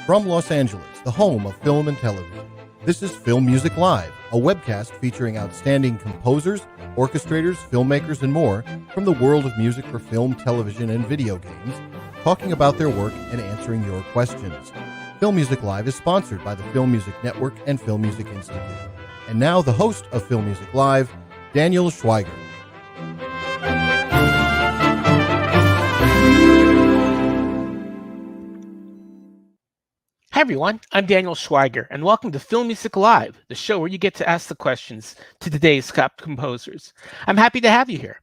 From Los Angeles, the home of film and television, this is Film Music Live, a webcast featuring outstanding composers, orchestrators, filmmakers, and more from the world of music for film, television, and video games, talking about their work and answering your questions. Film Music Live is sponsored by the Film Music Network and Film Music Institute. And now the host of Film Music Live, Daniel Schweiger. Hi everyone, I'm Daniel Schweiger, and welcome to Film Music Live, the show where you get to ask the questions to today's top composers. I'm happy to have you here.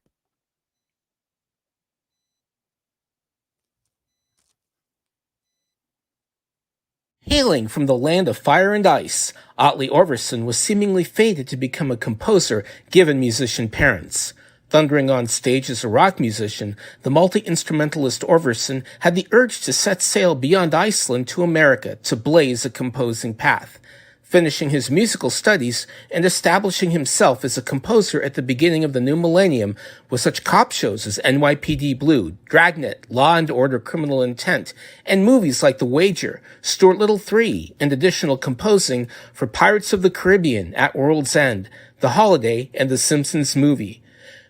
Hailing from the land of fire and ice, ATLI ÖRVARSSON was seemingly fated to become a composer given musician parents. Thundering on stage as a rock musician, the multi-instrumentalist ÖRVARSSON had the urge to set sail beyond Iceland to America to blaze a composing path. Finishing his musical studies and establishing himself as a composer at the beginning of the new millennium with such cop shows as NYPD Blue, Dragnet, Law and Order Criminal Intent, and movies like The Wager, Stuart Little 3, and additional composing for Pirates of the Caribbean, At World's End, The Holiday, and The Simpsons Movie.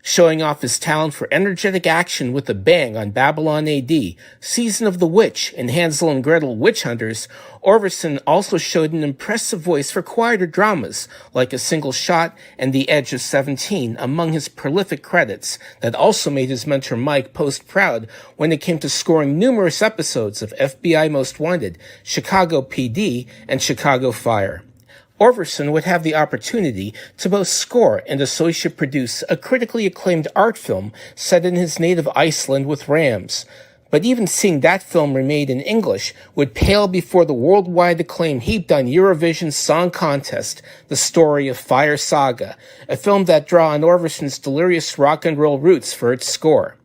Showing off his talent for energetic action with a bang on Babylon AD, Season of the Witch, and Hansel and Gretel Witch Hunters, ÖRVARSSON also showed an impressive voice for quieter dramas like A Single Shot and The Edge of 17 among his prolific credits that also made his mentor Mike Post proud when it came to scoring numerous episodes of FBI Most Wanted, Chicago PD, and Chicago Fire. ÖRVARSSON would have the opportunity to both score and associate produce a critically acclaimed art film set in his native Iceland with rams. But even seeing that film remade in English would pale before the worldwide acclaim heaped on Eurovision Song Contest, The Story of Fire Saga, a film that draw on ÖRVARSSON's delirious rock and roll roots for its score.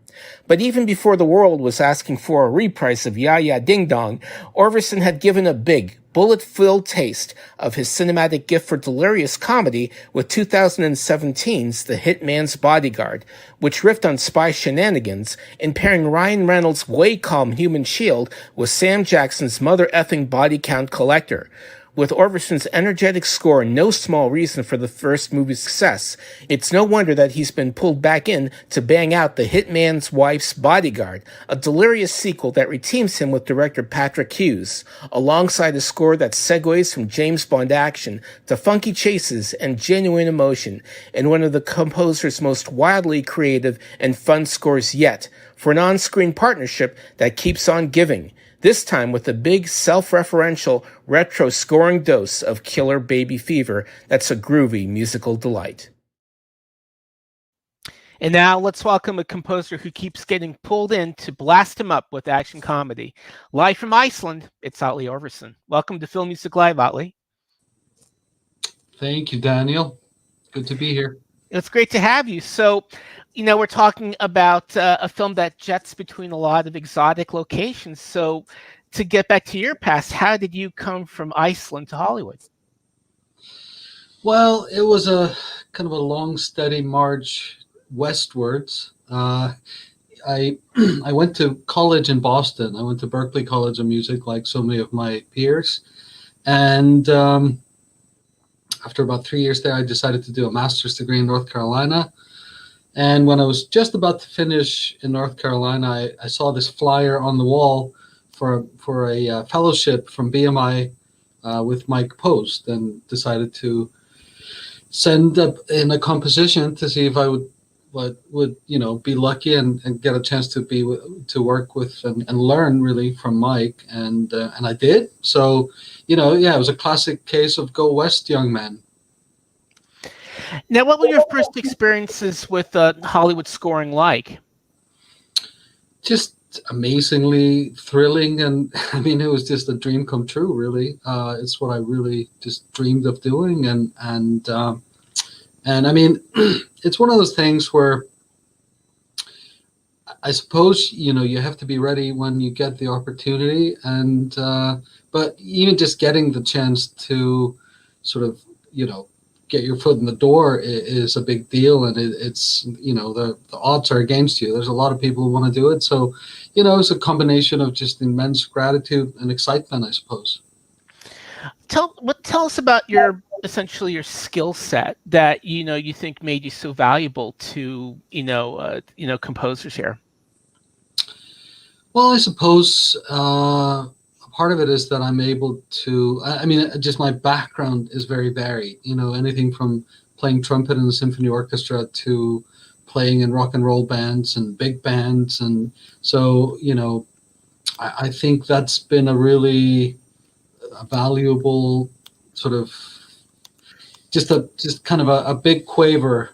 But even before the world was asking for a reprise of Ya Ya Ding Dong, ÖRVARSSON had given a big, bullet-filled taste of his cinematic gift for delirious comedy with 2017's The Hitman'S Bodyguard, which riffed on spy shenanigans in pairing Ryan Reynolds' way calm human shield with Sam Jackson's mother-effing body count collector. With ÖRVARSSON's energetic score no small reason for the first movie's success, it's no wonder that he's been pulled back in to bang out The Hitman'S Wife's Bodyguard, a delirious sequel that reteams him with director Patrick Hughes, alongside a score that segues from James Bond action to funky chases and genuine emotion in one of the composer's most wildly creative and fun scores yet, for an on-screen partnership that keeps on giving. This time with a big, self-referential, retro scoring dose of killer baby fever that's a groovy musical delight. And now let's welcome a composer who keeps getting pulled in to blast him up with action comedy. Live from Iceland, it's ATLI ÖRVARSSON. Welcome to Film Music Live, ATLI. Thank you, Daniel. Good to be here. It's great to have you. So, we're talking about a film that jets between a lot of exotic locations. So to get back to your past, how did you come from Iceland to Hollywood? Well, it was a kind of a long, steady march westwards. I went to college in Boston. I went to Berklee College of Music like so many of my peers. And after about 3 years there, I decided to do a master's degree in North Carolina. And when I was just about to finish in North Carolina, I saw this flyer on the wall for a fellowship from BMI with Mike Post, and decided to send up in a composition to see if I would be lucky and get a chance to work with and learn really from Mike, and I did. So it was a classic case of go west, young man. Now, what were your first experiences with Hollywood scoring like? Just amazingly thrilling, and I mean, it was just a dream come true, really. It's what I really just dreamed of doing, and I mean, it's one of those things where I suppose you have to be ready when you get the opportunity, but even just getting the chance to sort of get your foot in the door is a big deal, and it's the odds are against you. There's a lot of people who want to do it, so it's a combination of just immense gratitude and excitement, I suppose. Tell us about your skill set that you think made you so valuable to composers here. Well, I suppose part of it is that I'm able to. I mean, just my background is very varied. Anything from playing trumpet in the symphony orchestra to playing in rock and roll bands and big bands, and so I think that's been a really valuable sort of just kind of a big quaver,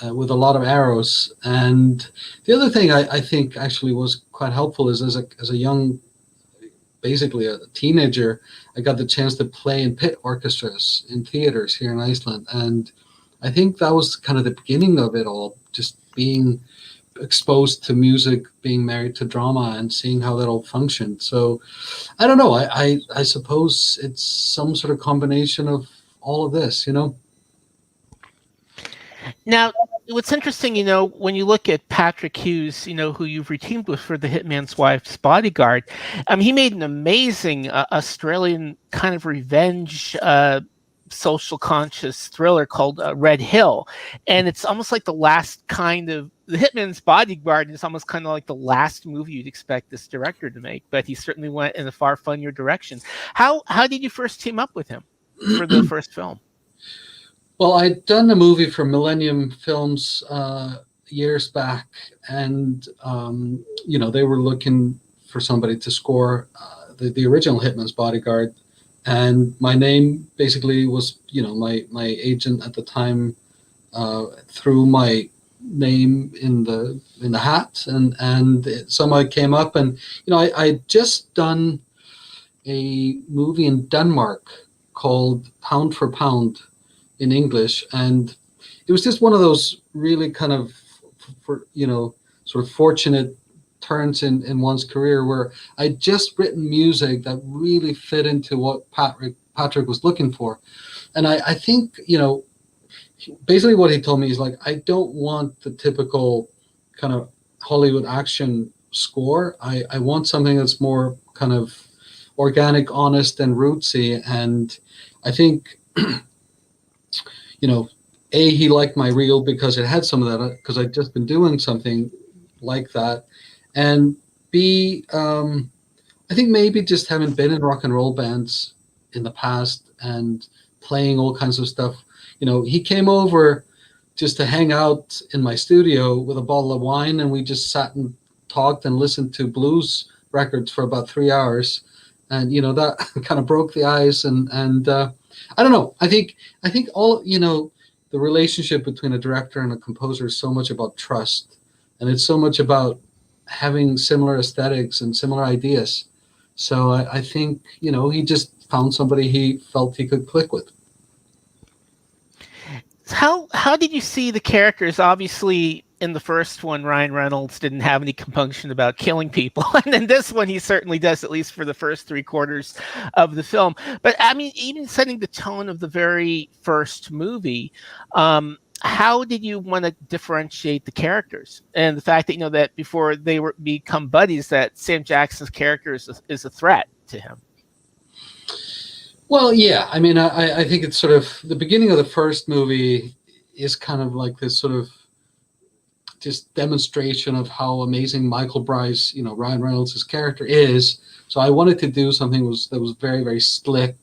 with a lot of arrows. And the other thing I think actually was quite helpful is as a young, basically a teenager, I got the chance to play in pit orchestras in theaters here in Iceland, and I think that was kind of the beginning of it all, just being exposed to music, being married to drama, and seeing how that all functioned. So I don't know, I suppose it's some sort of combination of all of this. Now, what's interesting, when you look at Patrick Hughes, who you've reteamed with for the Hitman's Wife's Bodyguard, he made an amazing Australian kind of revenge social conscious thriller called Red Hill, and it's almost like the Hitman's Bodyguard is almost kind of like the last movie you'd expect this director to make, but he certainly went in a far funnier direction. How did you first team up with him for the first film? Well, I'd done a movie for Millennium Films years back, and they were looking for somebody to score the original Hitman's Bodyguard, and my name basically was, my agent at the time threw my name in the hat, and it somehow came up, and I'd just done a movie in Denmark called Pound for Pound in English, and it was just one of those really kind of sort of fortunate turns in one's career where I'd just written music that really fit into what Patrick was looking for. And I think basically what he told me is like, I don't want the typical kind of Hollywood action score. I want something that's more kind of organic, honest, and rootsy. And I think he liked my reel because it had some of that, because I'd just been doing something like that. And B, I think maybe just having been in rock and roll bands in the past and playing all kinds of stuff, he came over just to hang out in my studio with a bottle of wine, and we just sat and talked and listened to blues records for about 3 hours. And, that kind of broke the ice. And I don't know. I think all, the relationship between a director and a composer is so much about trust, and it's so much about having similar aesthetics and similar ideas. So I think, he just found somebody he felt he could click with. How did you see the characters? Obviously, in the first one, Ryan Reynolds didn't have any compunction about killing people. And in this one, he certainly does, at least for the first 3/4 of the film. But I mean, even setting the tone of the very first movie, how did you want to differentiate the characters? And the fact that, that before they become buddies, that Sam Jackson's character is a threat to him. Well, yeah. I mean, I think it's sort of the beginning of the first movie is kind of like this sort of just demonstration of how amazing Michael Bryce, Ryan Reynolds' character is. So I wanted to do something that was very, very slick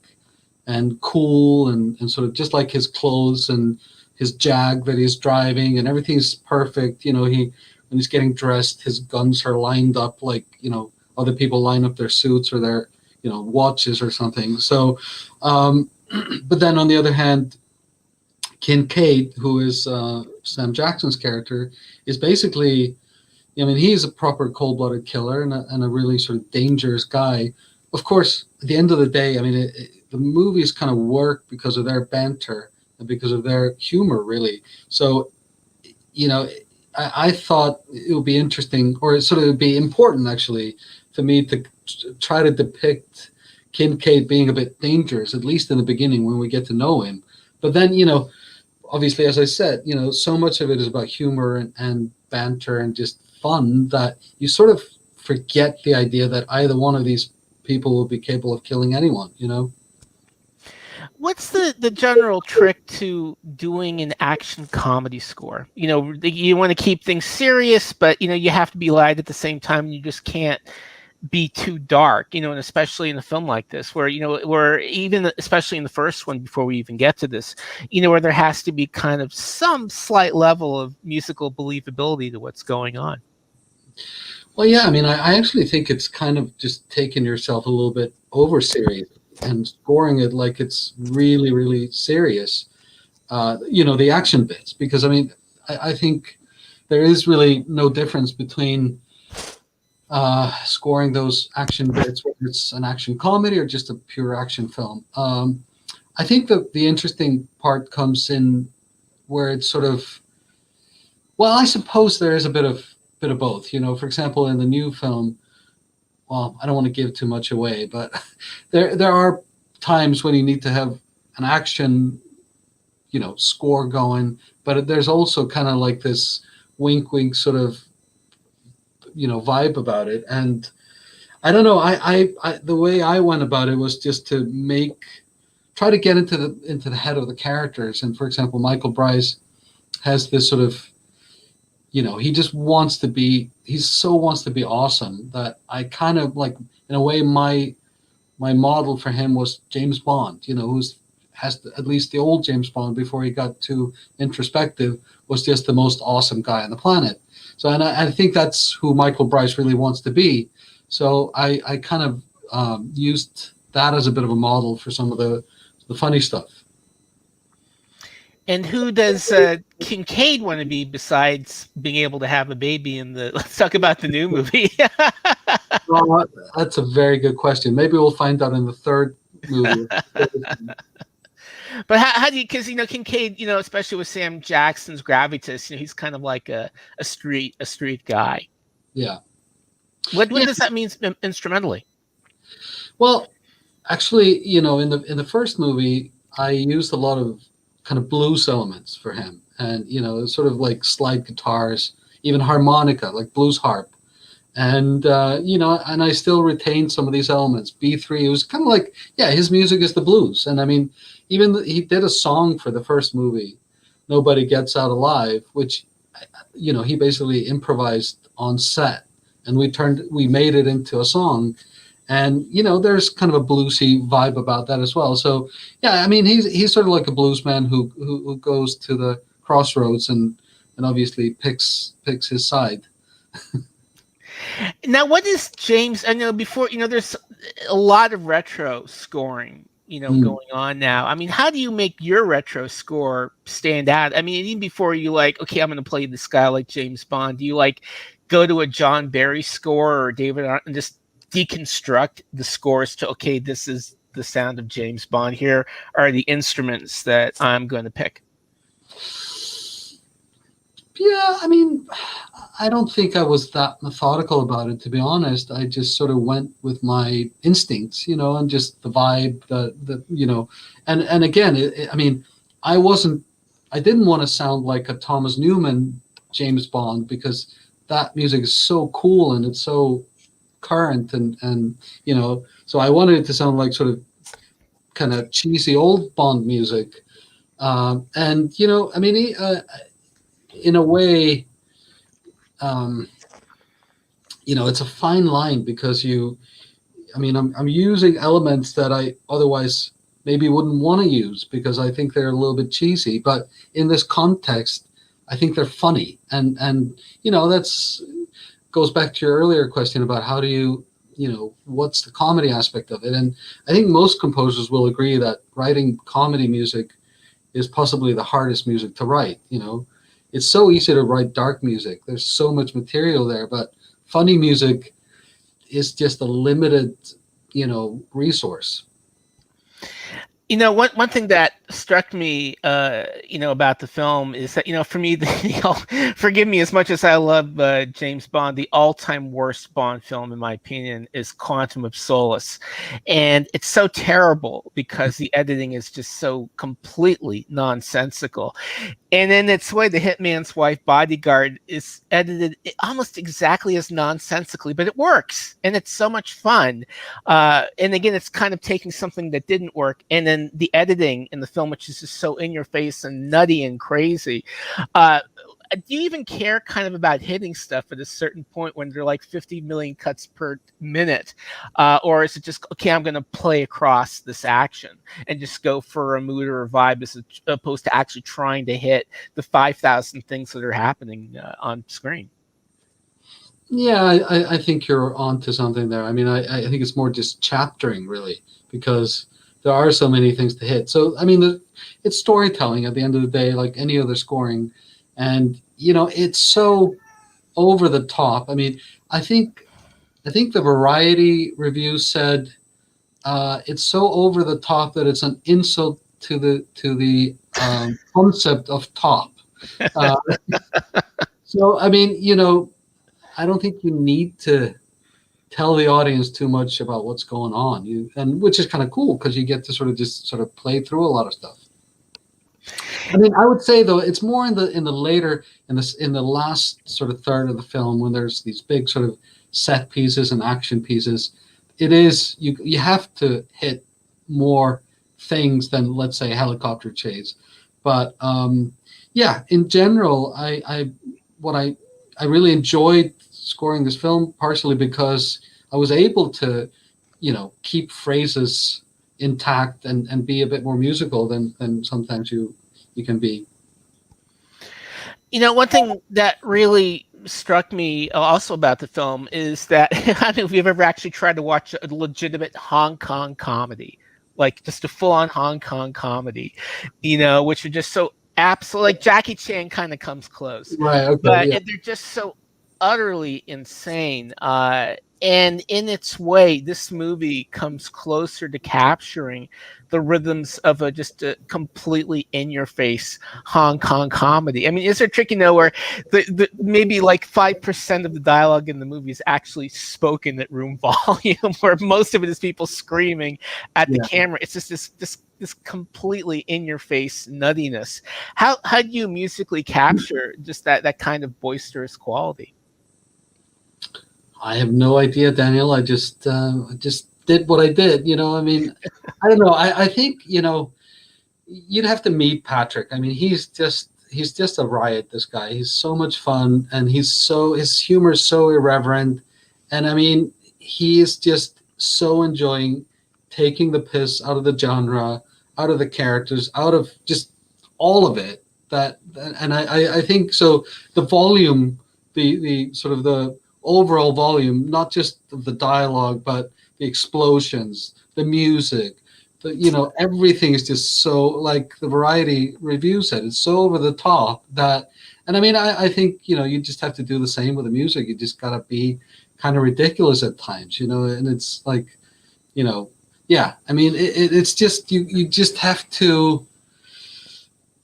and cool, and sort of just like his clothes and his Jag that he's driving, and everything's perfect. When he's getting dressed, his guns are lined up like, other people line up their suits or their, watches or something. So, but then on the other hand, Kincaid, who is Sam Jackson's character, is basically, he's a proper cold-blooded killer and a really sort of dangerous guy. Of course, at the end of the day, the movies kind of work because of their banter and because of their humor, really. So, I thought it would be interesting, or it would be important, actually, for me to try to depict Kincaid being a bit dangerous, at least in the beginning when we get to know him. But then, obviously, as I said, so much of it is about humor and banter and just fun that you sort of forget the idea that either one of these people will be capable of killing anyone. What's the general trick to doing an action comedy score? You want to keep things serious, but you have to be light at the same time. You just can't be too dark, and especially in a film like this, where even especially in the first one, before we even get to this, where there has to be kind of some slight level of musical believability to what's going on. Well, yeah, I mean, I actually think it's kind of just taking yourself a little bit over serious and scoring it like it's really, really serious. The action bits, because I mean, I think there is really no difference between scoring those action bits, whether it's an action comedy or just a pure action film. I think that the interesting part comes in where it's sort of, well, I suppose there is a bit of both. For example, in the new film, well, I don't want to give too much away, but there are times when you need to have an action, score going, but there's also kind of like this wink, wink sort of, vibe about it. And I don't know, I the way I went about it was just to try to get into the head of the characters. And for example, Michael Bryce has this sort of, he just wants to be awesome that I kind of like, in a way, my model for him was James Bond, at least the old James Bond before he got too introspective, was just the most awesome guy on the planet. So, and I think that's who Michael Bryce really wants to be. So I kind of used that as a bit of a model for some of the funny stuff. And who does Kincaid want to be besides being able to have a baby in the? Let's talk about the new movie. Well, that's a very good question. Maybe we'll find out in the third movie. But how do you? Because Kincaid, especially with Sam Jackson's Gravitas, he's kind of like a street guy. Yeah. What does that mean instrumentally? Well, actually, in the first movie, I used a lot of kind of blues elements for him, and sort of like slide guitars, even harmonica, like blues harp, and and I still retained some of these elements. B3, it was kind of like, yeah, his music is the blues. And I mean, even he did a song for the first movie, Nobody Gets Out Alive, which he basically improvised on set, and we made it into a song. And there's kind of a bluesy vibe about that as well. So yeah, I mean, he's sort of like a bluesman who goes to the crossroads and obviously picks his side. Now, what is James? I know before, there's a lot of retro scoring, going on now. I mean, how do you make your retro score stand out? I mean, even before you okay, I'm going to play this guy like James Bond, do you go to a John Barry score or David and just deconstruct the scores to, okay, this is the sound of James Bond, here are the instruments that I'm going to pick? Yeah, I mean, I don't think I was that methodical about it, to be honest. I just sort of went with my instincts, and just the vibe, and again, I mean, I didn't want to sound like a Thomas Newman James Bond, because that music is so cool and it's so current, and so I wanted it to sound like sort of kind of cheesy old Bond music, and I mean, in a way, it's a fine line, because I'm using elements that I otherwise maybe wouldn't want to use, because I think they're a little bit cheesy, but in this context, I think they're funny, and that's goes back to your earlier question about how do you what's the comedy aspect of it. And I think most composers will agree that writing comedy music is possibly the hardest music to write. It's so easy to write dark music. There's so much material there, but funny music is just a limited, resource. One thing that struck me, about the film is that, for me, forgive me, as much as I love James Bond, the all-time worst Bond film, in my opinion, is Quantum of Solace. And it's so terrible because the editing is just so completely nonsensical. And in its way, The Hitman's Wife Bodyguard is edited almost exactly as nonsensically, but it works. And it's so much fun. And again, it's kind of taking something that didn't work. And then the editing in the film, which is just so in your face and nutty and crazy. Do you even care kind of about hitting stuff at a certain point when they're like 50 million cuts per minute? Or is it just, okay, I'm going to play across this action and just go for a mood or a vibe as opposed to actually trying to hit the 5,000 things that are happening on screen? Yeah, I think you're onto something there. I mean, I think it's more just chaptering, really, because there are so many things to hit. So, I mean, it's storytelling at the end of the day, like any other scoring. And, it's so over the top. I mean, I think the Variety review said it's so over the top that it's an insult to the concept of top. Uh, so, I mean, I don't think you need to tell the audience too much about what's going on. And which is kind of cool because you get to sort of play through a lot of stuff. I mean, I would say though it's more in the last sort of third of the film when there's these big sort of set pieces and action pieces. It is you have to hit more things than, let's say, a helicopter chase. But yeah, in general, I really enjoyed scoring this film, partially because I was able to, keep phrases intact and be a bit more musical than sometimes you can be. One thing that really struck me also about the film is that I don't know if you've ever actually tried to watch a legitimate Hong Kong comedy, like just a full-on Hong Kong comedy, which are just so absolutely, like Jackie Chan kind of comes close, Right. Okay. but Yeah. they're just so utterly insane. And in its way, this movie comes closer to capturing the rhythms of just a completely in-your-face Hong Kong comedy. I mean, is there a trick, where the maybe like 5% of the dialogue in the movie is actually spoken at room volume, where most of it is people screaming at the camera. It's just this completely in-your-face nuttiness. How do you musically capture just that kind of boisterous quality? I have no idea, Daniel. I just did what I did. I mean, I don't know. I think you'd have to meet Patrick. I mean, he's just a riot. This guy. He's so much fun, and his humor is so irreverent, and I mean, he is just so enjoying taking the piss out of the genre, out of the characters, out of just all of it. And I think so. The volume, the sort of the overall volume, not just the dialogue, but the explosions, the music, everything is just so, like the Variety review said, it's so over the top that, and I mean, I think, you just have to do the same with the music. You just gotta be kind of ridiculous at times, and it's like, yeah, I mean, it's just, you just have to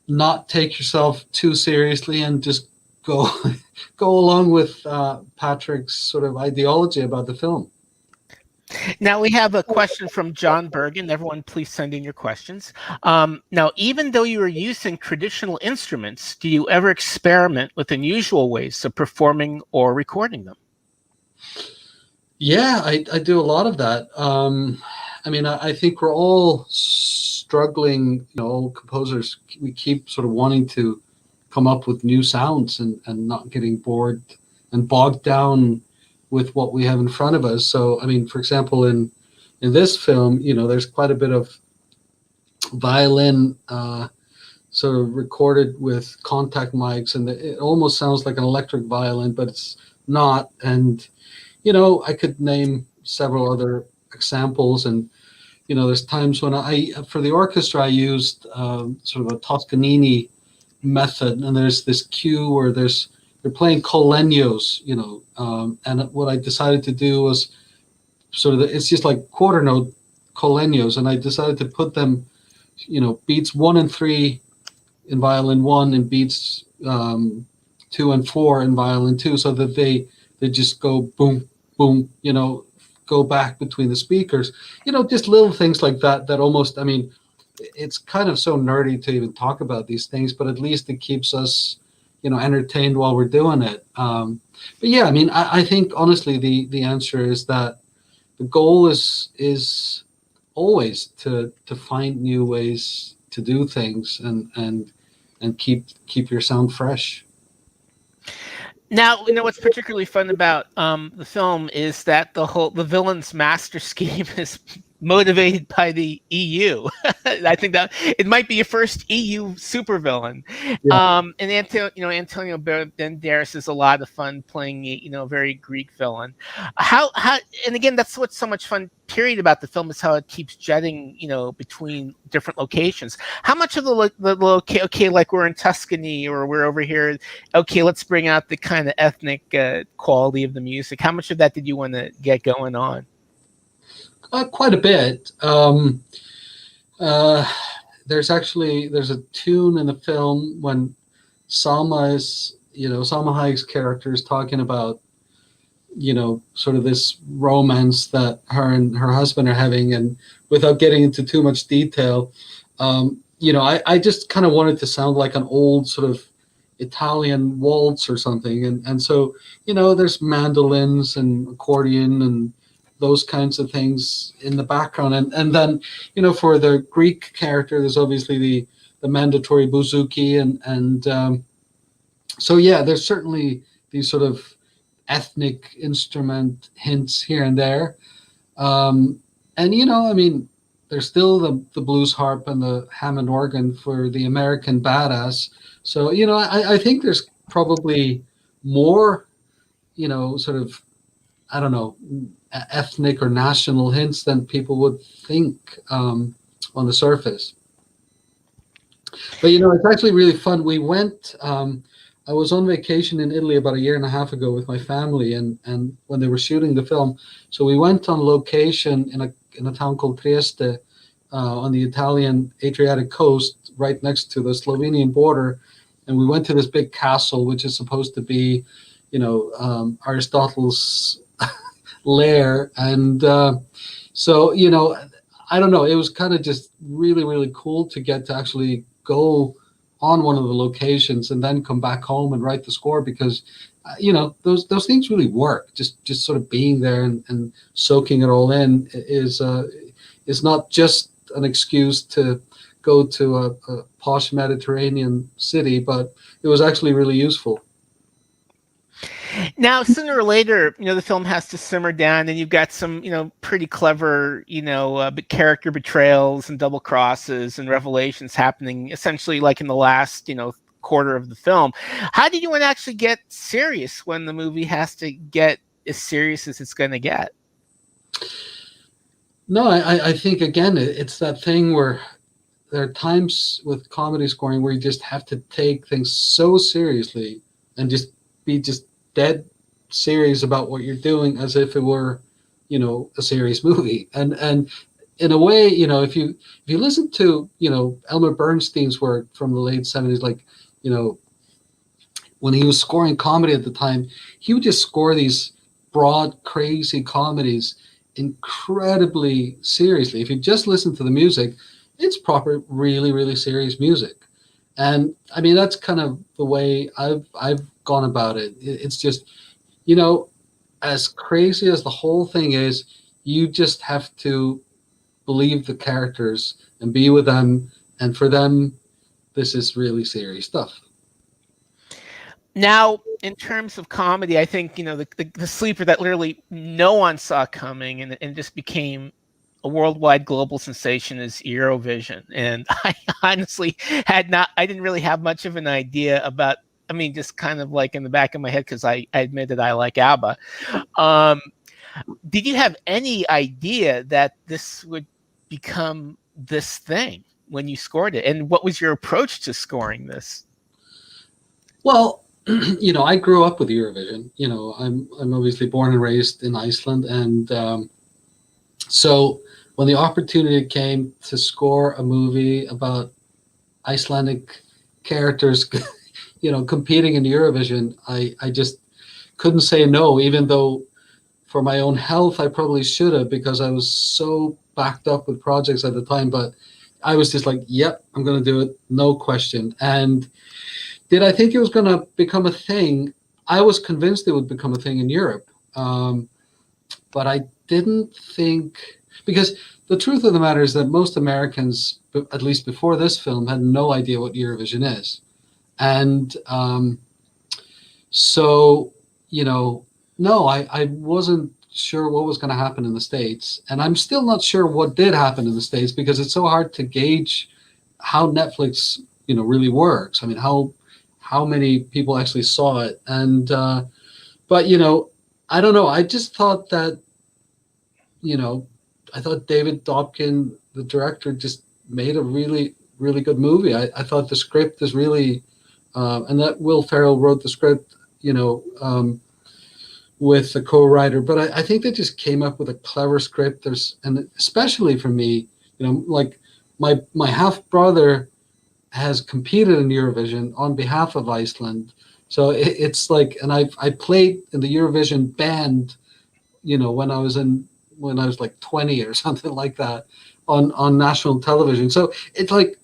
not take yourself too seriously and just go along with Patrick's sort of ideology about the film. Now we have a question from John Bergen. Everyone, please send in your questions. Now, even though you are using traditional instruments, do you ever experiment with unusual ways of performing or recording them? Yeah, I do a lot of that. I mean, I think we're all struggling, all composers, we keep sort of wanting to come up with new sounds and not getting bored and bogged down with what we have in front of us. So, I mean, for example, in this film, there's quite a bit of violin sort of recorded with contact mics, and it almost sounds like an electric violin, but it's not. And, I could name several other examples. And, there's times when for the orchestra, I used sort of a Toscanini method, and there's this cue where they're playing colegnos, and what I decided to do was sort of it's just like quarter note colegnos, and I decided to put them beats 1 and 3 in violin 1 and beats 2 and 4 in violin 2, so that they just go boom, boom, go back between the speakers. Just little things like that almost, I mean, it's kind of so nerdy to even talk about these things, but at least it keeps us, entertained while we're doing it. But yeah, I mean, I think honestly, the answer is that the goal is always to find new ways to do things and keep your sound fresh. Now, what's particularly fun about the film is that the villain's master scheme is motivated by the EU. I think that it might be your first EU supervillain. Yeah. And Antonio Banderas is a lot of fun playing a very Greek villain. How and again, that's what's so much fun period about the film is how it keeps jetting between different locations. How much of the okay, like we're in Tuscany or we're over here, okay, let's bring out the kind of ethnic quality of the music. How much of that did you want to get going on? Quite a bit. There's a tune in the film when Salma Hayek's character is talking about, sort of this romance that her and her husband are having, and without getting into too much detail, I just kind of wanted to sound like an old sort of Italian waltz or something, and so there's mandolins and accordion and those kinds of things in the background, and then for the Greek character there's obviously the mandatory bouzouki, and so yeah, there's certainly these sort of ethnic instrument hints here and there, and I mean, there's still the blues harp and the Hammond organ for the American badass. So I think there's probably more sort of, I don't know, ethnic or national hints than people would think on the surface. But it's actually really fun. We went. I was on vacation in Italy about a year and a half ago with my family, and when they were shooting the film, so we went on location in a town called Trieste, on the Italian Adriatic coast, right next to the Slovenian border, and we went to this big castle, which is supposed to be, Aristotle's lair, and so I don't know, it was kind of just really, really cool to get to actually go on one of the locations and then come back home and write the score, because those things really work. Just sort of being there and soaking it all in is not just an excuse to go to a posh Mediterranean city, but it was actually really useful. Now, sooner or later, the film has to simmer down, and you've got some, pretty clever, character betrayals and double crosses and revelations happening, essentially like in the last, quarter of the film. How did you want to actually get serious when the movie has to get as serious as it's going to get? No, I think again, it's that thing where there are times with comedy scoring where you just have to take things so seriously and just be dead serious about what you're doing, as if it were, a serious movie. And in a way, if you listen to, Elmer Bernstein's work from the late 70s, like, when he was scoring comedy at the time, he would just score these broad, crazy comedies incredibly seriously. If you just listen to the music, it's proper, really, really serious music. And I mean, that's kind of the way I've gone about it. It's just, as crazy as the whole thing is, you just have to believe the characters and be with them. And for them, this is really serious stuff. Now, in terms of comedy, I think, the sleeper that literally no one saw coming and just became a worldwide global sensation is Eurovision. And I honestly I didn't really have much of an idea about, I mean, just kind of like in the back of my head, because I admit that I like ABBA. Did you have any idea that this would become this thing when you scored it? And what was your approach to scoring this? Well, I grew up with Eurovision. I'm obviously born and raised in Iceland, and so when the opportunity came to score a movie about Icelandic characters, competing in Eurovision, I just couldn't say no, even though for my own health, I probably should have, because I was so backed up with projects at the time. But I was just like, yep, I'm going to do it. No question. And did I think it was going to become a thing? I was convinced it would become a thing in Europe. But I didn't think, because the truth of the matter is that most Americans, at least before this film, had no idea what Eurovision is. And so, no, I wasn't sure what was going to happen in the States. And I'm still not sure what did happen in the States, because it's so hard to gauge how Netflix, really works. I mean, how many people actually saw it. And, but, I don't know. I just thought that, I thought David Dobkin, the director, just made a really, really good movie. I thought the script is really, and that Will Ferrell wrote the script, with the co-writer, but I think they just came up with a clever script. And especially for me, like my half brother has competed in Eurovision on behalf of Iceland. So it's like, and I played in the Eurovision band, when I was like 20 or something like that on national television. So it's like,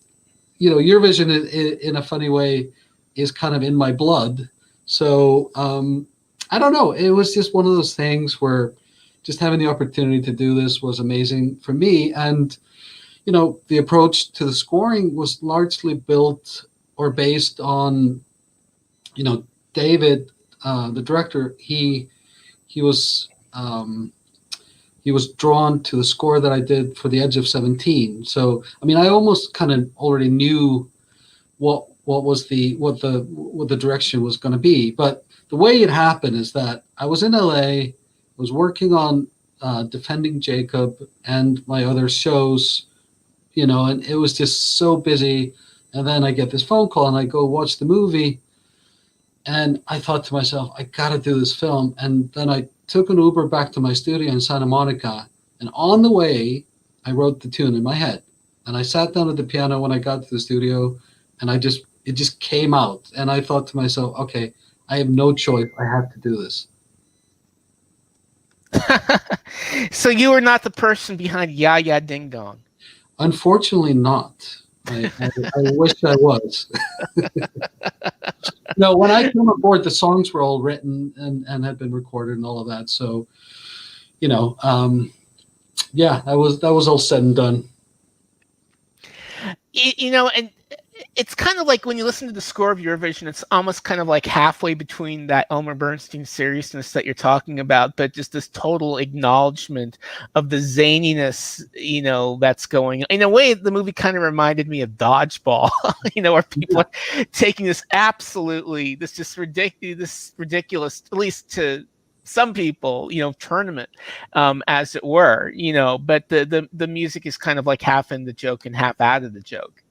Eurovision in a funny way is kind of in my blood. So I don't know. It was just one of those things where just having the opportunity to do this was amazing for me. And, the approach to the scoring was largely built or based on, David, the director. He was drawn to the score that I did for The Edge of 17. So, I mean, I almost kind of already knew what the direction was going to be. But the way it happened is that I was in LA, was working on Defending Jacob and my other shows, and it was just so busy. And then I get this phone call and I go watch the movie. And I thought to myself, I got to do this film. And then I took an Uber back to my studio in Santa Monica. And on the way, I wrote the tune in my head. And I sat down at the piano when I got to the studio, and it just came out. And I thought to myself, okay, I have no choice. I have to do this. So you were not the person behind Ya Ya Ding Dong? Unfortunately not. I wish I was. No, when I came aboard, the songs were all written and had been recorded and all of that. So, yeah, that was all said and done. And it's kind of like when you listen to the score of Eurovision, it's almost kind of like halfway between that Elmer Bernstein seriousness that you're talking about, but just this total acknowledgement of the zaniness, that's going on. In a way, the movie kind of reminded me of Dodgeball, where people are taking this ridiculous, at least to some people, tournament, as it were, but the music is kind of like half in the joke and half out of the joke.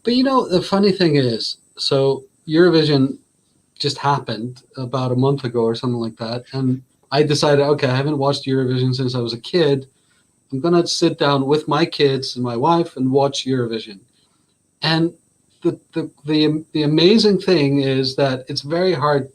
But the funny thing is, so Eurovision just happened about a month ago or something like that. And I decided, okay, I haven't watched Eurovision since I was a kid. I'm going to sit down with my kids and my wife and watch Eurovision. And the amazing thing is that it's very hard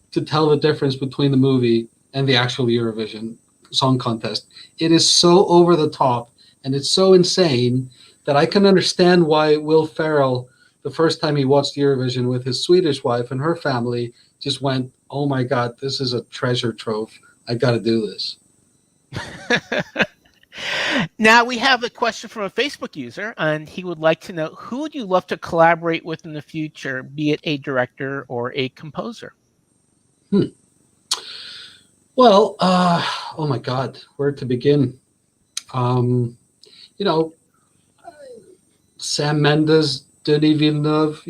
to tell the difference between the movie and the actual Eurovision Song Contest. It is so over the top and it's so insane that I can understand why Will Ferrell, the first time he watched Eurovision with his Swedish wife and her family, just went, oh my God, this is a treasure trove. I got to do this. Now we have a question from a Facebook user, and he would like to know, who would you love to collaborate with in the future, be it a director or a composer? Well, oh my God, where to begin? Sam Mendes, Denis Villeneuve,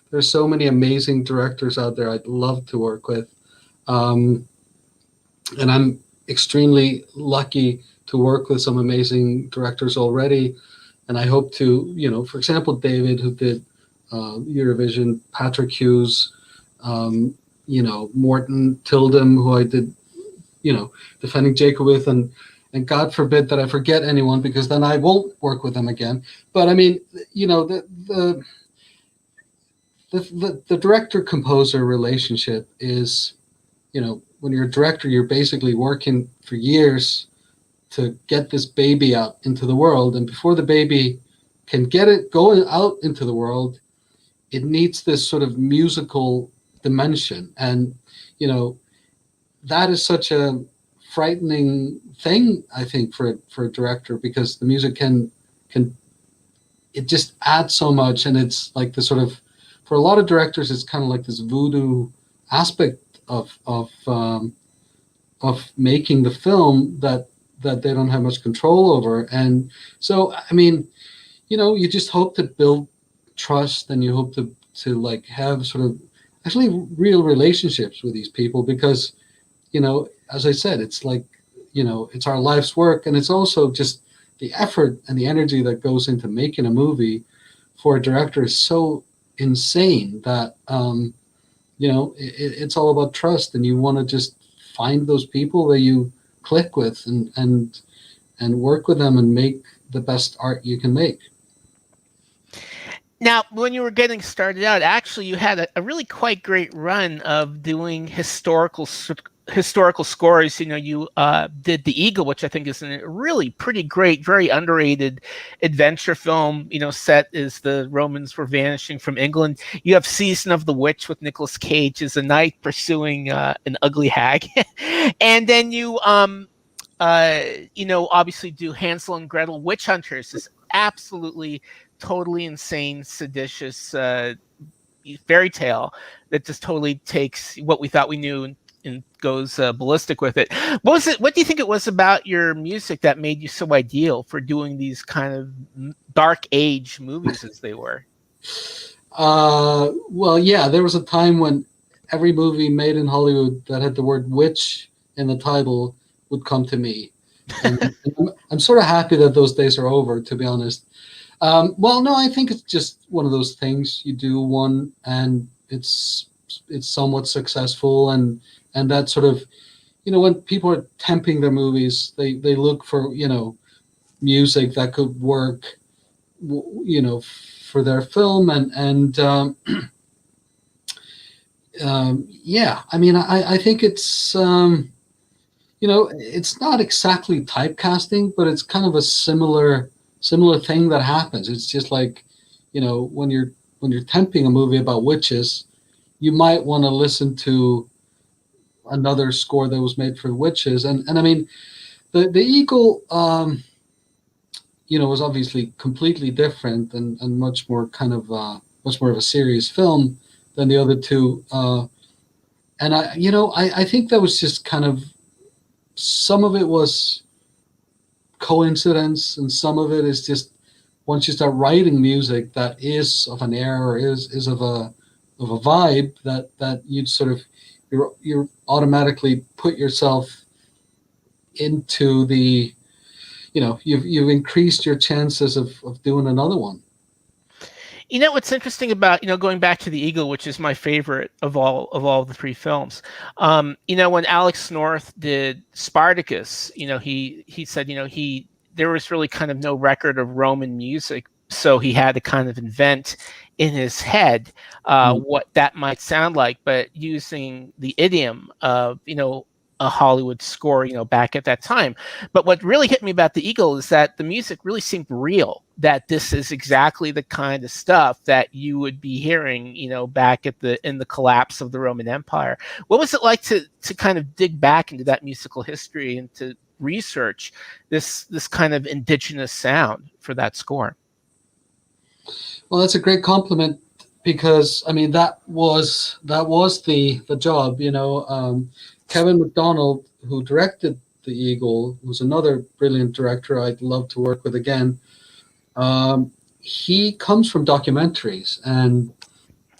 there's so many amazing directors out there I'd love to work with. And I'm extremely lucky to work with some amazing directors already. And I hope to, for example, David, who did Eurovision, Patrick Hughes, Morton Tildum, who I did, Defending Jacob with, and and God forbid that I forget anyone, because then I won't work with them again. But I mean, you know, the director composer relationship is, you know, when you're a director, you're basically working for years to get this baby out into the world, and before the baby can get it going out into the world, it needs this sort of musical dimension. And you know, that is such a frightening thing, I think, for a director, because the music can it just adds so much. And it's like the sort of, for a lot of directors, it's kind of like this voodoo aspect of making the film that they don't have much control over. And so, I mean, you know, you just hope to build trust, and you hope to like have sort of actually real relationships with these people, because, you know, as I said, it's like, you know, it's our life's work, and it's also just the effort and the energy that goes into making a movie for a director is so insane that you know, it's all about trust, and you want to just find those people that you click with, and work with them and make the best art you can make. Now, when you were getting started out, actually, you had a really quite great run of doing historical scores. You know, you did The Eagle, which I think is a really pretty great, very underrated adventure film. You know, set as the Romans were vanishing from England. You have Season of the Witch with Nicolas Cage as a knight pursuing an ugly hag, and then you you know, obviously do Hansel and Gretel Witch Hunters. This absolutely totally insane, seditious fairy tale that just totally takes what we thought we knew and goes ballistic with it. What was it? What do you think it was about your music that made you so ideal for doing these kind of dark age movies as they were? Well, yeah, there was a time when every movie made in Hollywood that had the word witch in the title would come to me. And I'm sort of happy that those days are over, to be honest. Well, no, I think it's just one of those things. You do one, and it's somewhat successful, and that sort of, you know, when people are temping their movies, they look for, you know, music that could work, you know, for their film, and yeah, I mean, I think it's you know, it's not exactly typecasting, but it's kind of a similar thing that happens. It's just like, you know, when you're temping a movie about witches, you might want to listen to another score that was made for witches. And I mean, the Eagle, you know, was obviously completely different, and much more kind of much more of a serious film than the other two. And you know, I think that was just kind of, some of it was coincidence, and some of it is just, once you start writing music that is of an era, or is of a vibe, that you'd sort of, you're automatically put yourself into the, you know, you've increased your chances of doing another one. You know what's interesting about, you know, going back to The Eagle, which is my favorite of all the three films. You know, when Alex North did Spartacus, you know, he said, you know, there was really kind of no record of Roman music, so he had to kind of invent in his head what that might sound like, but using the idiom of, you know, a Hollywood score, you know, back at that time. But what really hit me about The Eagle is that the music really seemed real, that this is exactly the kind of stuff that you would be hearing, you know, back in the collapse of the Roman Empire. What was it like to kind of dig back into that musical history and to research this kind of indigenous sound for that score? Well, that's a great compliment, because I mean, that was the job, you know. Kevin MacDonald, who directed The Eagle, was another brilliant director I'd love to work with again. He comes from documentaries, and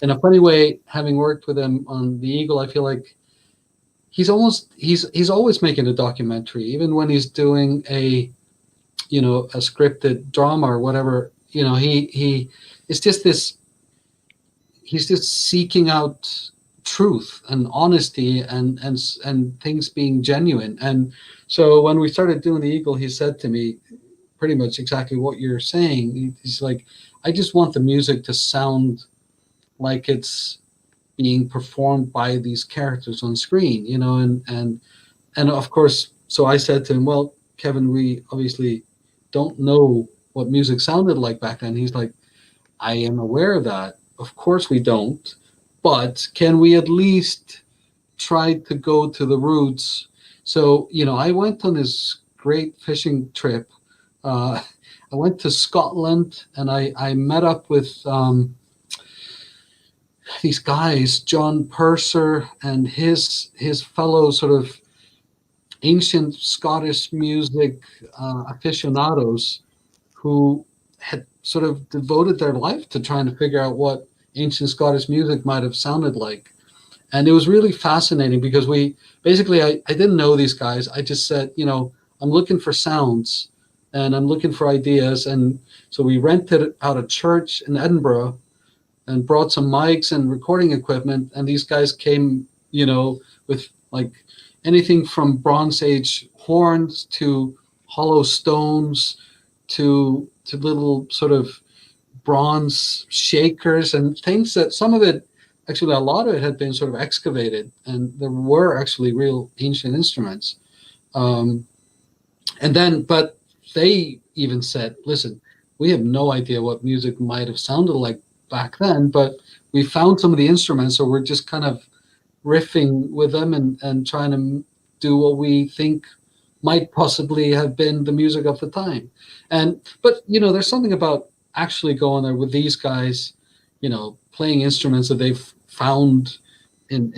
in a funny way, having worked with him on The Eagle, I feel like he's always making a documentary, even when he's doing a, you know, a scripted drama or whatever. You know, he it's just this, he's just seeking out truth and honesty and things being genuine. And so when we started doing the Eagle, he said to me pretty much exactly what you're saying. He's like, I just want the music to sound like it's being performed by these characters on screen, you know, and of course, so I said to him, well, Kevin, we obviously don't know what music sounded like back then. He's like, I am aware of that. Of course we don't, but can we at least try to go to the roots? So, you know, I went on this great fishing trip. I went to Scotland and I met up with these guys, John Purser and his fellow sort of ancient Scottish music aficionados who had sort of devoted their life to trying to figure out what ancient Scottish music might have sounded like. And it was really fascinating because we basically, I didn't know these guys. I just said, you know, I'm looking for sounds and I'm looking for ideas. And so we rented out a church in Edinburgh and brought some mics and recording equipment. And these guys came, you know, with like anything from Bronze Age horns to hollow stones to little sort of bronze shakers and things that some of it, actually a lot of it had been sort of excavated, and there were actually real ancient instruments. And then, but they even said, listen, we have no idea what music might have sounded like back then, but we found some of the instruments, so we're just kind of riffing with them and trying to do what we think might possibly have been the music of the time. And but you know, there's something about actually going there with these guys, you know, playing instruments that they've found in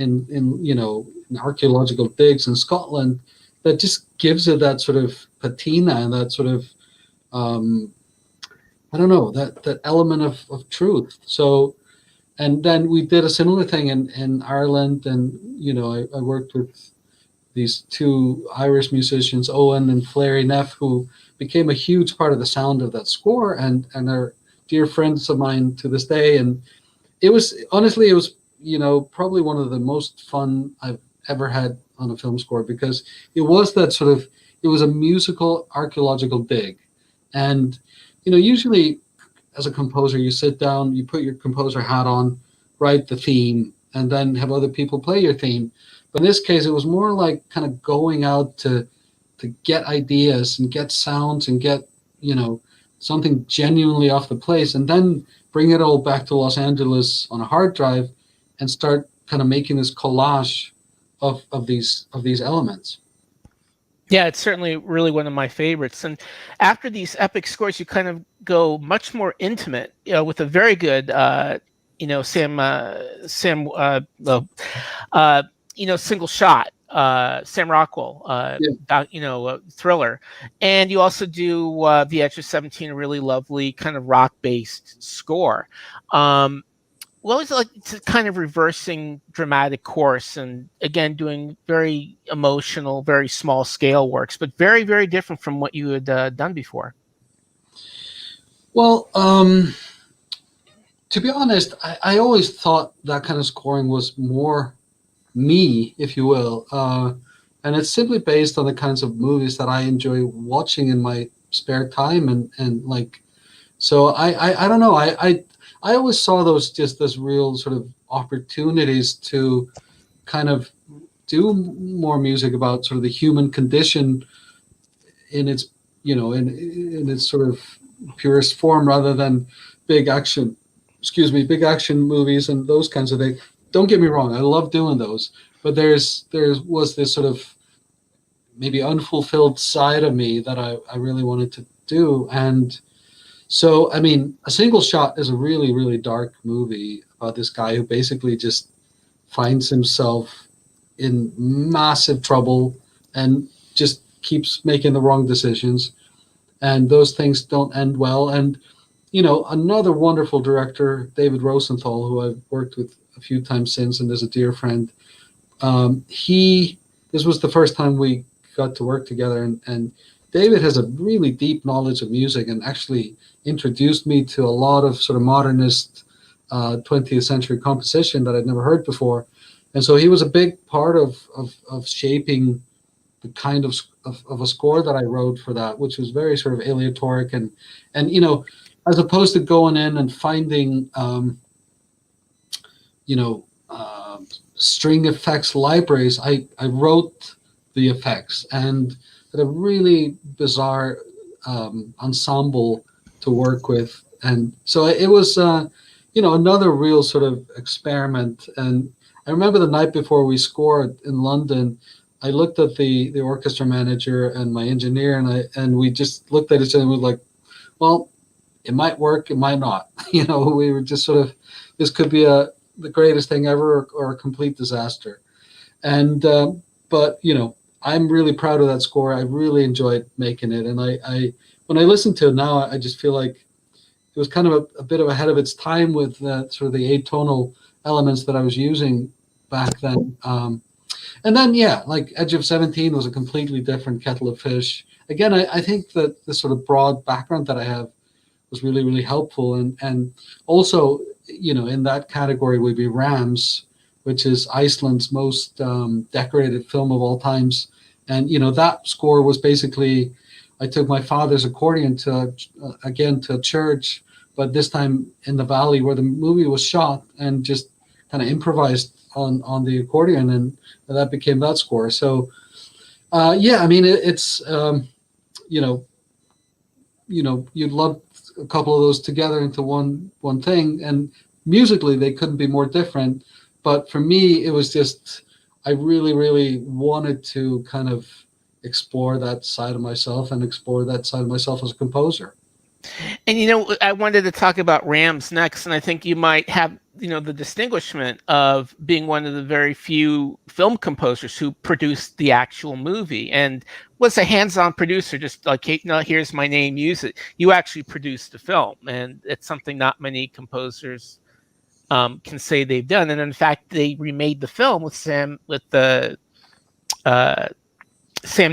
you know, in archaeological digs in Scotland, that just gives it that sort of patina and that sort of I don't know, that element of truth. So, and then we did a similar thing in Ireland, and you know, I worked with these two Irish musicians, Owen and Flary Neff, who became a huge part of the sound of that score, and are dear friends of mine to this day. And it was, honestly, it was, you know, probably one of the most fun I've ever had on a film score, because it was that sort of, it was a musical archaeological dig. And, you know, usually as a composer, you sit down, you put your composer hat on, write the theme, and then have other people play your theme. But in this case, it was more like kind of going out to get ideas and get sounds and get, you know, something genuinely off the place, and then bring it all back to Los Angeles on a hard drive and start kind of making this collage of these elements. Yeah, it's certainly really one of my favorites. And after these epic scores, you kind of go much more intimate, you know, with a very good, you know, you know, Single Shot, Sam Rockwell, you know, Thriller. And you also do The Edge of 17, a really lovely kind of rock-based score. Well, it's like it's kind of reversing dramatic course, and again doing very emotional, very small scale works, but very, very different from what you had done before. Well, to be honest, I always thought that kind of scoring was more me, if you will, and it's simply based on the kinds of movies that I enjoy watching in my spare time, and like, so I don't know, I always saw those just as real sort of opportunities to kind of do more music about sort of the human condition in its, you know, in its sort of purest form, rather than big action movies and those kinds of things. Don't get me wrong, I love doing those, but there was this sort of maybe unfulfilled side of me that I really wanted to do. And so, I mean, A Single Shot is a really, really dark movie about this guy who basically just finds himself in massive trouble and just keeps making the wrong decisions. And those things don't end well. And, you know, another wonderful director, David Rosenthal, who I've worked with a few times since and is a dear friend, this was the first time we got to work together. And David has a really deep knowledge of music and actually introduced me to a lot of sort of modernist 20th century composition that I'd never heard before. And so he was a big part of shaping the kind of a score that I wrote for that, which was very sort of aleatoric and you know, as opposed to going in and finding you know, string effects libraries, I wrote the effects and had a really bizarre ensemble to work with, and so it was you know, another real sort of experiment. And I remember the night before we scored in London, I looked at the orchestra manager and my engineer, and we just looked at each other and we were like, well, it might work, it might not. You know, we were just sort of, this could be the greatest thing ever or a complete disaster. And but you know, I'm really proud of that score. I really enjoyed making it, and I when I listen to it now, I just feel like it was kind of a bit of ahead of its time with sort of the atonal elements that I was using back then. And then, yeah, like Edge of 17 was a completely different kettle of fish. Again, I think that the sort of broad background that I have was really, really helpful. And also, you know, in that category would be Rams, which is Iceland's most decorated film of all times. And, you know, that score was basically, I took my father's accordion to, again, to a church, but this time in the valley where the movie was shot, and just kind of improvised on the accordion, and that became that score. So yeah, I mean, it's you know, you'd love a couple of those together into one thing, and musically they couldn't be more different. But for me, it was just, I really, really wanted to kind of explore that side of myself and explore that side of myself as a composer. And you know, I wanted to talk about Rams next, and I think you might have, you know, the distinguishment of being one of the very few film composers who produced the actual movie and was a hands-on producer, just like, hey, no, here's my name, use it. You actually produced the film, and it's something not many composers can say they've done. And in fact, they remade the film with Sam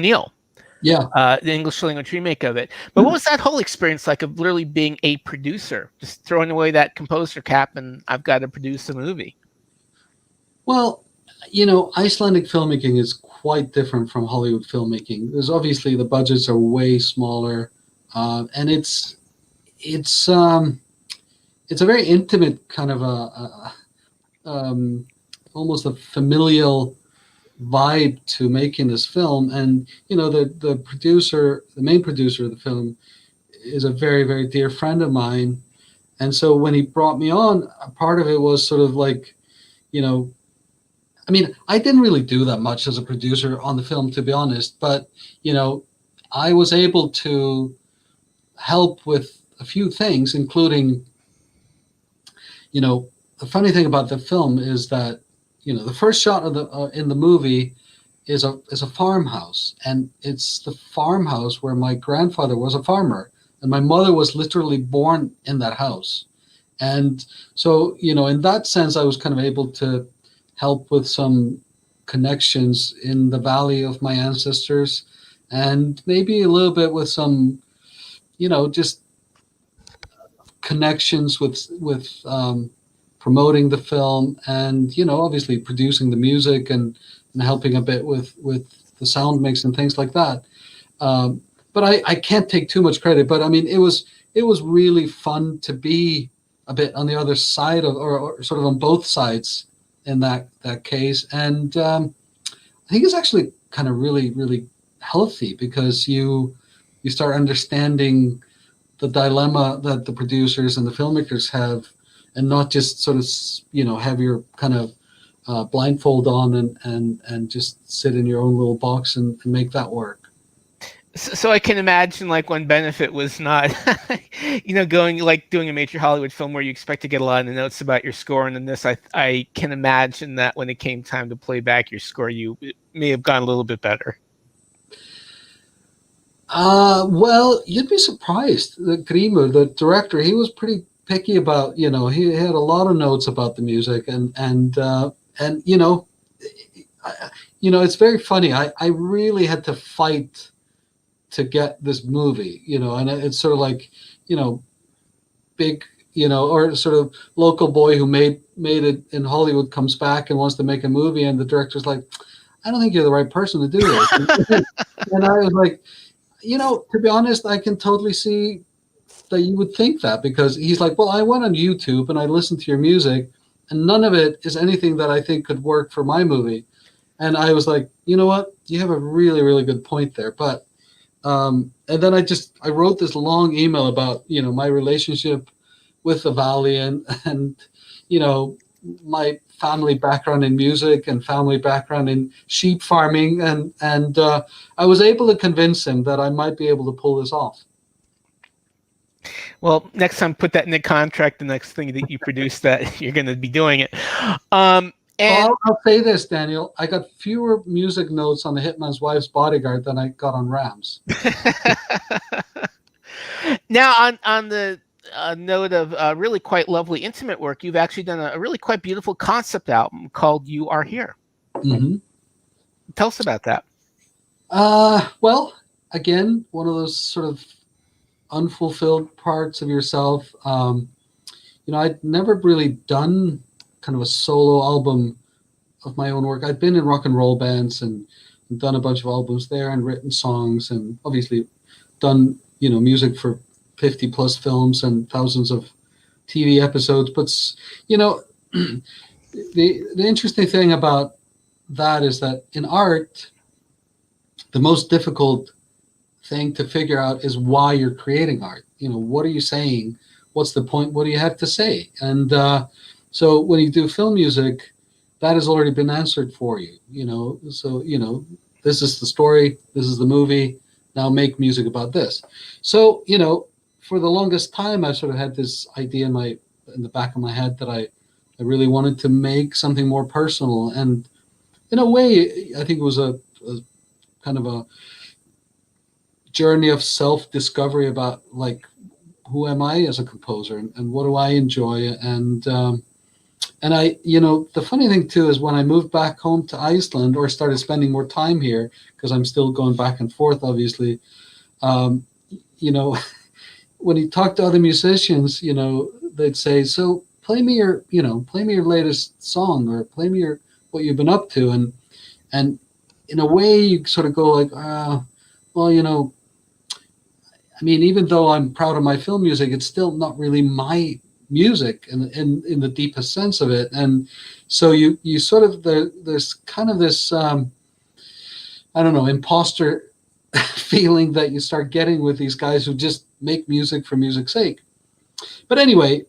Neill. Yeah. The English language remake of it. But what was that whole experience like of literally being a producer, just throwing away that composer cap and I've got to produce a movie? Well, you know, Icelandic filmmaking is quite different from Hollywood filmmaking. There's obviously the budgets are way smaller, and it's a very intimate kind of almost a familial vibe to making this film. And you know, the main producer of the film is a very, very dear friend of mine. And so when he brought me on, a part of it was sort of like, you know, I mean, I didn't really do that much as a producer on the film, to be honest, but you know, I was able to help with a few things, including, you know, the funny thing about the film is that, you know, the first shot of the in the movie is a farmhouse, and it's the farmhouse where my grandfather was a farmer, and my mother was literally born in that house. And so, you know, in that sense, I was kind of able to help with some connections in the valley of my ancestors, and maybe a little bit with some, you know, just connections with promoting the film, and you know, obviously producing the music and helping a bit with the sound mix and things like that. But I can't take too much credit. But I mean, it was really fun to be a bit on the other side of, or sort of on both sides in that case. And I think it's actually kind of really, really healthy, because you start understanding the dilemma that the producers and the filmmakers have, and not just sort of, you know, have your kind of blindfold on and just sit in your own little box and make that work. So I can imagine, like, when Benefit was not, you know, going, like, doing a major Hollywood film where you expect to get a lot of the notes about your score, and in this, I can imagine that when it came time to play back your score, it may have gone a little bit better. Well, you'd be surprised. The Grimur, the director, he was pretty picky about, you know, he had a lot of notes about the music, and you know, it's very funny. I really had to fight to get this movie, you know, and it's sort of like, you know, big, you know, or sort of local boy who made made it in Hollywood comes back and wants to make a movie, and the director's like, I don't think you're the right person to do this. And I was like, to be honest, I can totally see that you would think that, because he's like, well, I went on YouTube and I listened to your music, and none of it is anything that I think could work for my movie. And I was like, you know what? You have a really, really good point there. But and then I wrote this long email about my relationship with the Valley and my family background in music and family background in sheep farming, and I was able to convince him that I might be able to pull this off. Well, next time, put that in the contract. The next thing that you produce, that you're going to be doing it. And I'll say this, Daniel. I got fewer music notes on the Hitman's Wife's Bodyguard than I got on Rams. Now, on the note of really quite lovely intimate work, you've actually done a really quite beautiful concept album called "You Are Here." Mm-hmm. Tell us about that. Well, again, one of those sort of unfulfilled parts of yourself. I'd never really done kind of a solo album of my own work. I'd been in rock and roll bands and done a bunch of albums there and written songs, and obviously done music for 50 plus films and thousands of TV episodes. But the interesting thing about that is that in art, the most difficult thing to figure out is why you're creating art. What are you saying? What's the point? What do you have to say? And so when you do film music, that has already been answered for you. So this is the story, this is the movie, now make music about this. So for the longest time, I sort of had this idea in the back of my head that I really wanted to make something more personal, and in a way I think it was a kind of a journey of self-discovery about, like, who am I as a composer, and what do I enjoy. And I, the funny thing too is when I moved back home to Iceland, or started spending more time here, because I'm still going back and forth, obviously, when you talk to other musicians, they'd say, so play me your latest song, or play me what you've been up to. And in a way you sort of go like, well, I mean, even though I'm proud of my film music, it's still not really my music in the deepest sense of it. And so you sort of, there's kind of this, I don't know, imposter feeling that you start getting with these guys who just make music for music's sake. But anyway,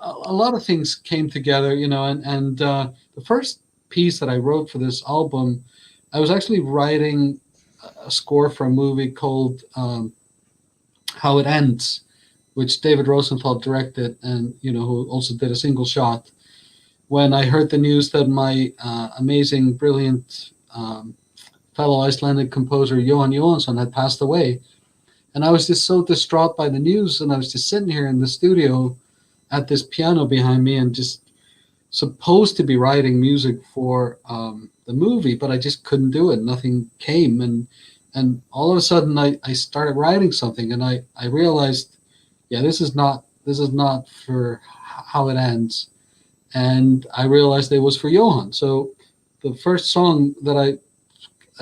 a lot of things came together, and the first piece that I wrote for this album, I was actually writing a score for a movie called How It Ends, which David Rosenthal directed, and who also did a single shot. When I heard the news that my amazing, brilliant fellow Icelandic composer Jóhann Jóhannsson had passed away, and I was just so distraught by the news, and I was just sitting here in the studio at this piano behind me, and just supposed to be writing music for the movie, but I just couldn't do it. Nothing came, and all of a sudden I started writing something, and I realized, yeah, this is not for How It Ends. And I realized it was for Jóhann. So the first song that I,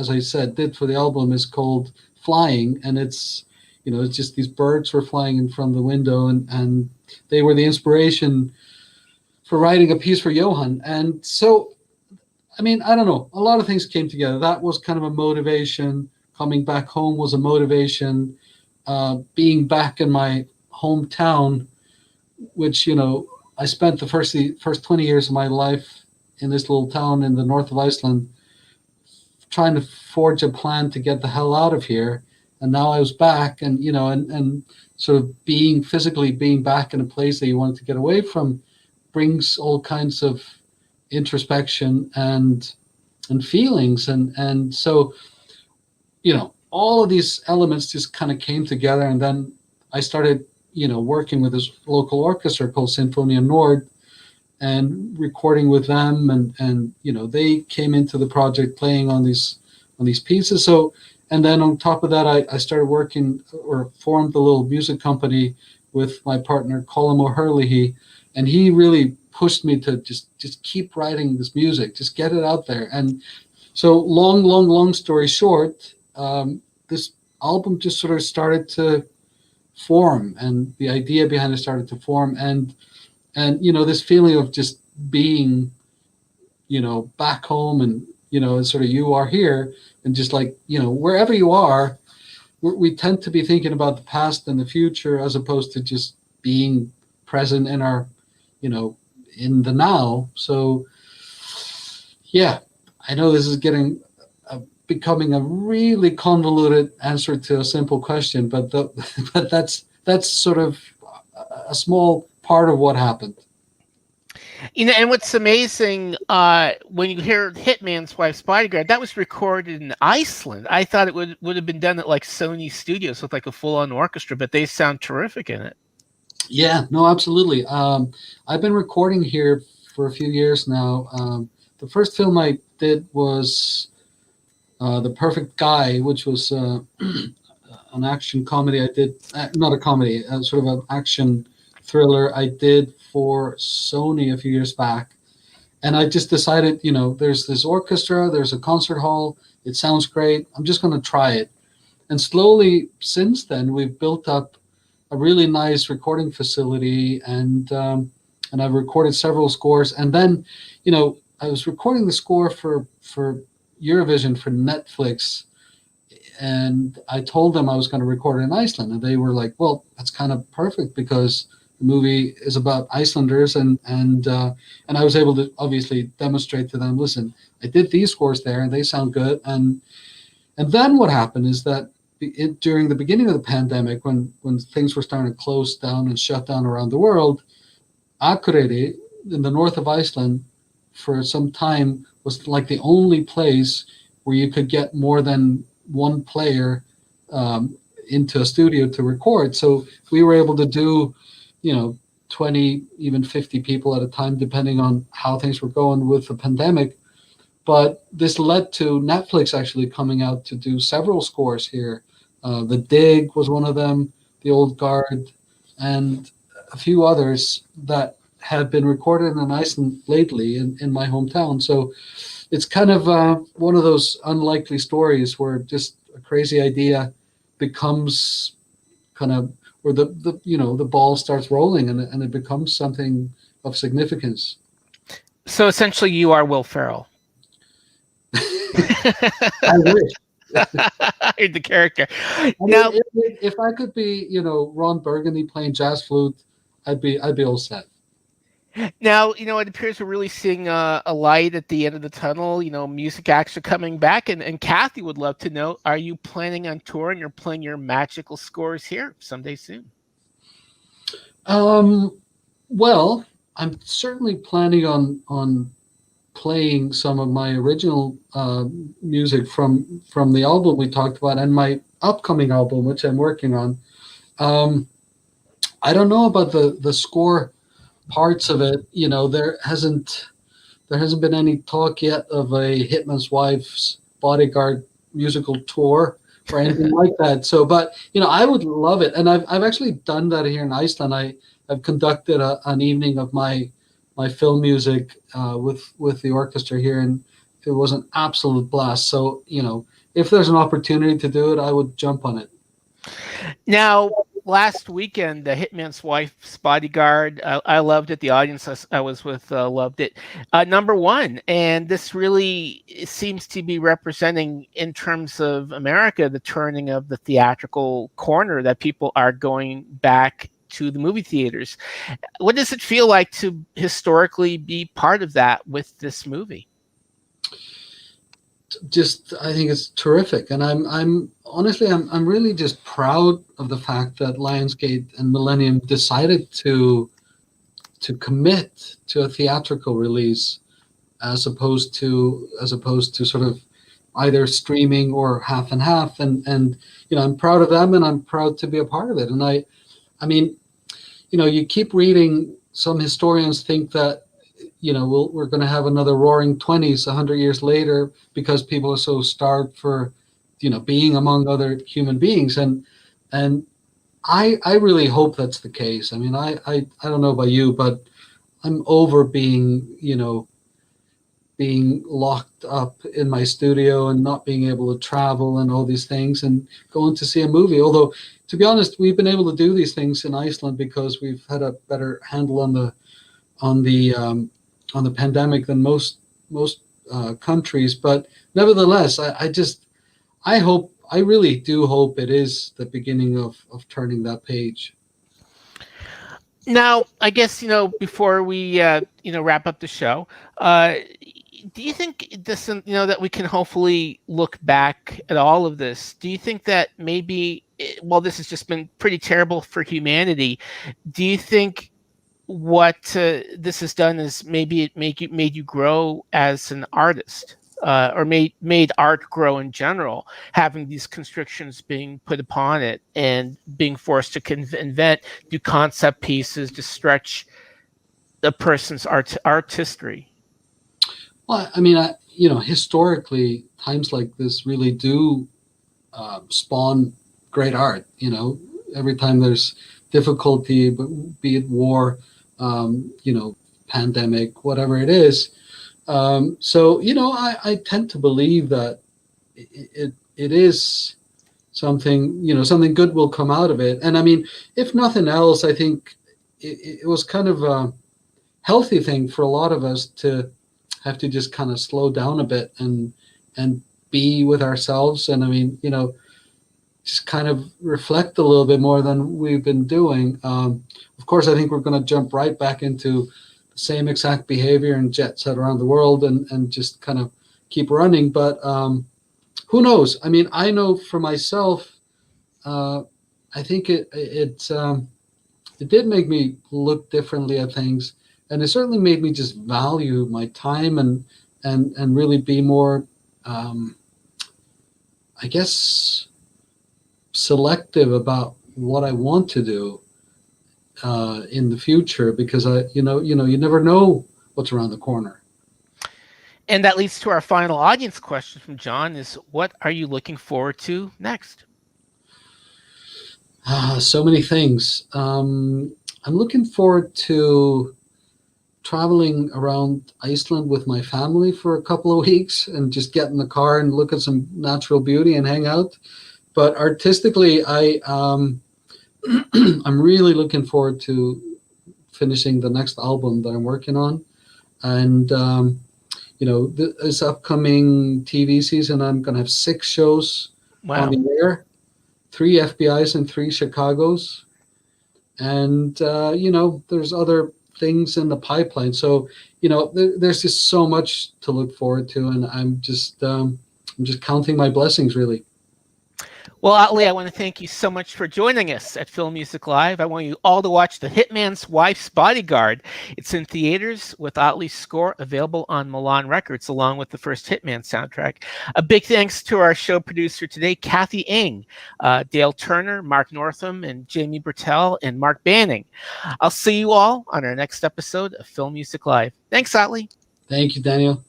as I said, did for the album is called Flying, and it's it's just these birds were flying in front of the window, and they were the inspiration for writing a piece for Jóhann. And so, I mean, I don't know, a lot of things came together. That was kind of a motivation. Coming back home was a motivation. Being back in my hometown, which I spent the first 20 years of my life in this little town in the north of Iceland, trying to forge a plan to get the hell out of here. And now I was back, and and sort of physically being back in a place that you wanted to get away from brings all kinds of introspection and feelings, and so all of these elements just kind of came together. And then I started working with this local orchestra called Sinfonia Nord, and recording with them, and they came into the project playing on these pieces. So, and then on top of that, I started working, or formed a little music company with my partner Colm O'Herlihy, and he really pushed me to just keep writing this music, just get it out there. And so long story short, this album just sort of started to form, and the idea behind it started to form, and this feeling of just being back home, and sort of you are here, and just like wherever you are, we tend to be thinking about the past and the future as opposed to just being present in our in the now. So yeah, I know this is becoming a really convoluted answer to a simple question, but but that's sort of a small part of what happened. And what's amazing, when you hear Hitman's Wife's Bodyguard, that was recorded in Iceland. I thought it would have been done at like Sony Studios with like a full-on orchestra, but they sound terrific in it. Yeah, no, absolutely. I've been recording here for a few years now. The first film I did was The Perfect Guy, which was an action comedy. I did not a comedy, sort of an action thriller I did for Sony a few years back. And I just decided, there's this orchestra, there's a concert hall, it sounds great, I'm just going to try it. And slowly since then, we've built up a really nice recording facility, and I've recorded several scores. And then, I was recording the score for Eurovision for Netflix, and I told them I was going to record it in Iceland, and they were like, well, that's kind of perfect because the movie is about Icelanders, and I was able to obviously demonstrate to them, listen, I did these scores there and they sound good. And then what happened is that during the beginning of the pandemic, when things were starting to close down and shut down around the world, Akureyri in the north of Iceland for some time was like the only place where you could get more than one player into a studio to record. So we were able to do 20, even 50 people at a time, depending on how things were going with the pandemic. But this led to Netflix actually coming out to do several scores here. The Dig was one of them, The Old Guard, and a few others that have been recorded in Iceland lately in my hometown. So it's kind of one of those unlikely stories where just a crazy idea becomes kind of where the ball starts rolling, and it becomes something of significance. So essentially, you are Will Ferrell. I wish. You're the character. Now, if I could be, Ron Burgundy playing jazz flute, I'd be all set. Now, it appears we're really seeing a light at the end of the tunnel. Music acts are coming back, and Kathy would love to know, are you planning on touring or playing your magical scores here someday soon? Well, I'm certainly planning on playing some of my original music from the album we talked about and my upcoming album, which I'm working on. I don't know about the score parts of it. There hasn't been any talk yet of a Hitman's Wife's Bodyguard musical tour or anything like that. So, but I would love it, and I've actually done that here in Iceland. I've conducted an evening of my film music with the orchestra here, and it was an absolute blast. So, if there's an opportunity to do it, I would jump on it. Now, last weekend, the Hitman's Wife's Bodyguard, I loved it. The audience I was with loved it. Number one, and this really seems to be representing, in terms of America, the turning of the theatrical corner, that people are going back to the movie theaters. What does it feel like to historically be part of that with this movie? I think it's terrific, and I'm honestly really just proud of the fact that Lionsgate and Millennium decided to commit to a theatrical release as opposed to sort of either streaming or half and half, and I'm proud of them, and I'm proud to be a part of it. And I mean, you keep reading, some historians think that we're going to have another roaring 20s 100 years later because people are so starved for being among other human beings, and I really hope that's the case. I mean, I don't know about you, but I'm over being, being locked up in my studio and not being able to travel and all these things and going to see a movie. Although, to be honest, we've been able to do these things in Iceland because we've had a better handle on the pandemic than most countries. But nevertheless, I really do hope it is the beginning of turning that page. Now, I guess, before we, wrap up the show, do you think this, that we can hopefully look back at all of this? Do you think that maybe, well, this has just been pretty terrible for humanity. Do you think what this has done is maybe it made you grow as an artist, or made art grow in general, having these constrictions being put upon it and being forced to invent, do concept pieces to stretch the person's artistry? Well, I mean, historically, times like this really do spawn great art. Every time there's difficulty, but be it war, pandemic, whatever it is. So, I tend to believe that it is something, something good will come out of it. And I mean, if nothing else, I think it was kind of a healthy thing for a lot of us to have to just kind of slow down a bit and be with ourselves. And I mean, just kind of reflect a little bit more than we've been doing. Of course, I think we're going to jump right back into the same exact behavior and jet set around the world and just kind of keep running. But who knows? I mean, I know for myself, I think it did make me look differently at things, and it certainly made me just value my time and really be more, I guess, selective about what I want to do in the future, because you never know what's around the corner. And that leads to our final audience question from John: is what are you looking forward to next? So many things. I'm looking forward to traveling around Iceland with my family for a couple of weeks and just get in the car and look at some natural beauty and hang out. But artistically, I'm really looking forward to finishing the next album that I'm working on. And, this upcoming TV season, I'm going to have 6 shows on the air, 3 FBIs and 3 Chicagos. And, there's other things in the pipeline. So, there's just so much to look forward to. And I'm just counting my blessings, really. Well, ATLI, I want to thank you so much for joining us at Film Music Live. I want you all to watch The Hitman's Wife's Bodyguard. It's in theaters with ATLI's score available on Milan Records, along with the first Hitman soundtrack. A big thanks to our show producer today, Kathy Ng, Dale Turner, Mark Northam, and Jamie Bertel, and Mark Banning. I'll see you all on our next episode of Film Music Live. Thanks, ATLI. Thank you, Daniel.